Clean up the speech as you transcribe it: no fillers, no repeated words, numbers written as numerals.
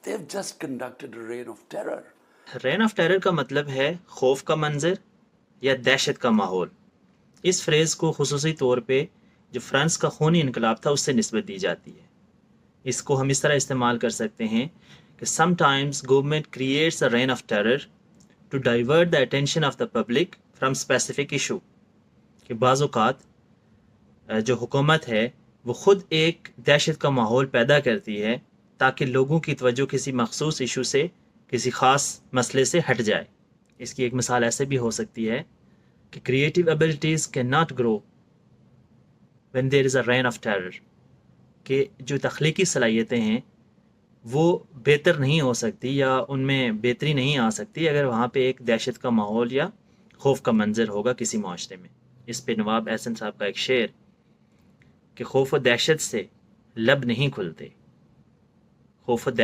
They've just conducted a reign of terror. Reign of terror کا مطلب ہے خوف کا منظر یا دہشت کا ماحول. اس فریز کو خصوصی طور پہ جو فرانس کا خونی انقلاب تھا اس سے نسبت دی جاتی ہے. اس کو ہم اس طرح استعمال کر سکتے ہیں کہ sometimes government creates a reign of terror to divert the attention of the public from specific issue. کہ بعض اوقات جو حکومت ہے وہ خود ایک دہشت کا ماحول پیدا کرتی ہے تاکہ لوگوں کی توجہ کسی مخصوص ایشو سے، کسی خاص مسئلے سے ہٹ جائے. اس کی ایک مثال ایسے بھی ہو سکتی ہے کہ creative abilities can not grow when there is a reign of terror. کہ جو تخلیقی صلاحیتیں ہیں وہ بہتر نہیں ہو سکتی یا ان میں بہتری نہیں آ سکتی اگر وہاں پہ ایک دہشت کا ماحول یا خوف کا منظر ہوگا کسی معاشرے میں. اس پہ نواب احسن صاحب کا ایک شعر کہ خوف و دہشت سے لب نہیں کھلتے، خوف و دہشت